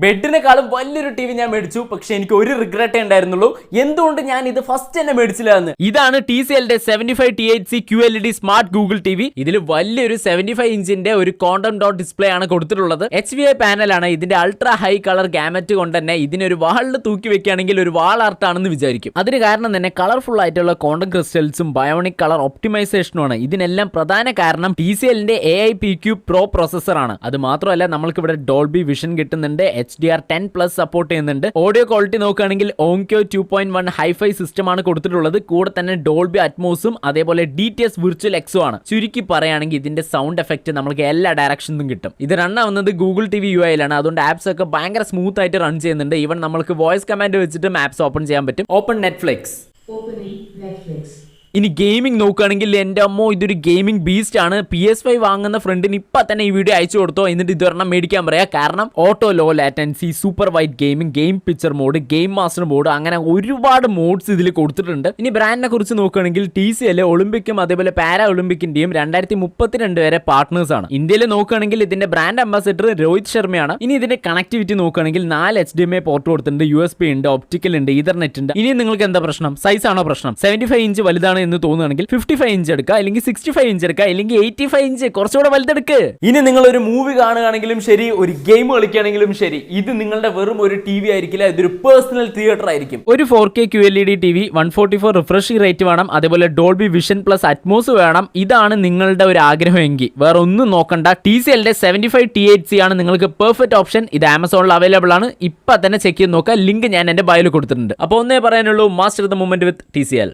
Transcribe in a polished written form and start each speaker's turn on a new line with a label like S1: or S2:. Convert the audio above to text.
S1: ബെഡിനെക്കാളും വലിയൊരു T V ഞാൻ മേടിച്ചു. പക്ഷെ എനിക്ക് ഒരു റിഗ്രറ്റേ ഉണ്ടായിരുന്നുള്ളൂ, എന്തുകൊണ്ട് ഞാൻ ഇത് ഫസ്റ്റ് തന്നെ മേടിച്ചില്ല എന്ന്. ഇതാണ് TCLന്റെ 75 THz QLED smart Google T V. ഇതിൽ വലിയൊരു 75 ഇഞ്ചിന്റെ ഒരു ക്വാണ്ടം ഡോട്ട് ഡിസ്പ്ലേ ആണ് കൊടുത്തിട്ടുള്ളത്. HVI പാനലാണ്. ഇതിന്റെ അൾട്രാ ഹൈ കളർ ഗാമറ്റ് കൊണ്ട് തന്നെ ഇതിനൊരു വാളിൽ തൂക്കി വെക്കുകയാണെങ്കിൽ ഒരു വാൾ ആർട്ട് ആണെന്ന് വിചാരിക്കും. അതിന് കാരണം തന്നെ കളർഫുൾ ആയിട്ടുള്ള ക്വാണ്ടം ക്രിസ്റ്റൽസും ബയോണിക് കളർ ഒപ്റ്റിമൈസേഷനും ആണ്. ഇതിനെല്ലാം പ്രധാന കാരണം TCLന്റെ AI-PQ Pro പ്രോസസ്സറാണ്. അത് മാത്രമല്ല നമ്മൾക്ക് ഇവിടെ ഡോൾബി വിഷൻ കിട്ടുന്നുണ്ട്, HDR10+ സപ്പോർട്ട് ചെയ്യുന്നുണ്ട്. ഓഡിയോ ക്വാളിറ്റി നോക്കുകയാണെങ്കിൽ ഓങ്ക്യോ 2.1 ഹൈഫൈ സിസ്റ്റം ആണ് കൊടുത്തിട്ടുള്ളത്. കൂടെ തന്നെ ഡോൾബി അറ്റ്മോസും അതേപോലെ DTS വിർച്വൽ എക്സും ആണ്. ചുരുക്കി പറയുകയാണെങ്കിൽ ഇതിന്റെ സൗണ്ട് എഫക്റ്റ് നമുക്ക് എല്ലാ ഡയറക്ഷനിലും കിട്ടും. ഇത് റൺ ആവുന്നത് ഗൂഗിൾ TV UI-ലാണ്. അതുകൊണ്ട് ആപ്സ് ഒക്കെ ഭയങ്കര സ്മൂത്ത് ആയിട്ട് റൺ ചെയ്യുന്നുണ്ട്. ഈവൻ നമ്മൾക്ക് വോയിസ് കമാൻഡ് വെച്ചിട്ടും ആപ്സ് ഓപ്പൺ ചെയ്യാൻ പറ്റും. Open Netflix. ഇനി ഗെയിമിംഗ് നോക്കുകയാണെങ്കിൽ എൻ്റെ അമ്മോ ഇതൊരു ഗെയിമിംഗ് ബീസ്റ്റ് ആണ്. PS5 വാങ്ങുന്ന ഫ്രണ്ടിന് ഇപ്പം തന്നെ ഈ വീഡിയോ അയച്ചു കൊടുത്തോ, എന്നിട്ട് ഇതൊരെണ്ണം മേടിക്കാൻ പറയാം. കാരണം auto low latency, super white gaming, game picture mode, game master mode, അങ്ങനെ ഒരുപാട് മോഡ്സ് ഇതിൽ കൊടുത്തിട്ടുണ്ട്. ഇനി ബ്രാൻഡിനെ കുറിച്ച് നോക്കുകയാണെങ്കിൽ TCL ഒളിമ്പിക്കും അതേപോലെ പാരാ ഒളിമ്പിക്കിന്റെയും 2032 വരെ പാർട്ട്നേഴ്സ് ആണ്. ഇന്ത്യയിൽ നോക്കുകയാണെങ്കിൽ ഇതിന്റെ ബ്രാൻഡ് അംബാസിഡർ രോഹിത് ശർമ്മയാണ്. ഇനി ഇതിന്റെ കണക്ടിവിറ്റി നോക്കുകയാണെങ്കിൽ 4 HDMI പോർട്ട് കൊടുത്തിട്ടുണ്ട്, USB ഉണ്ട്, ഒപ്റ്റിക്കൽ ഉണ്ട്, ഈതർനെറ്റ് ഉണ്ട്. ഇനി നിങ്ങൾക്ക് എന്താ പ്രശ്നം? സൈസ് ആണോ പ്രശ്നം? 75 ഇഞ്ച് വലുതാണ് എന്ന് തോന്നുകയാണെങ്കിൽ 55 ഇഞ്ച് എടുക്കുക, അല്ലെങ്കിൽ 65 ഇഞ്ച് എടുക്കുക, അല്ലെങ്കിൽ 85 ഇഞ്ച് കുറച്ചുകൂടെ വലുതെടുക്ക്. ഇനി നിങ്ങൾ ഒരു മൂവി കാണുകയാണെങ്കിലും ശരി, ഒരു ഗെയിം കളിക്കുകയാണെങ്കിലും ശരി, ഇത് നിങ്ങളുടെ വെറും ഒരു TV ആയിരിക്കില്ല, ഇതൊരു പേഴ്സണൽ തിയേറ്റർ ആയിരിക്കും. ഒരു 4K QLED TV, 144 refreshing rate വേണം, അതേപോലെ ഡോൾബി വിഷൻ പ്ലസ് അറ്റ്മോസ് വേണം. ഇതാണ് നിങ്ങളുടെ ഒരു ആഗ്രഹമെങ്കിൽ വേറെ ഒന്നും നോക്കണ്ട, TCLന്റെ 75 THz ആണ് നിങ്ങൾക്ക് പെർഫെക്റ്റ് ഓപ്ഷൻ. ഇത് ആമസോണിൽ അവൈലബിൾ ആണ്. ഇപ്പൊ തന്നെ ചെക്ക് ചെയ്ത് നോക്കുക. ലിങ്ക് ഞാൻ എന്റെ ബയോയിൽ കൊടുത്തിട്ടുണ്ട്. അപ്പോൾ ഒന്നേ പറയാനുള്ളൂ, master the movement with TCL.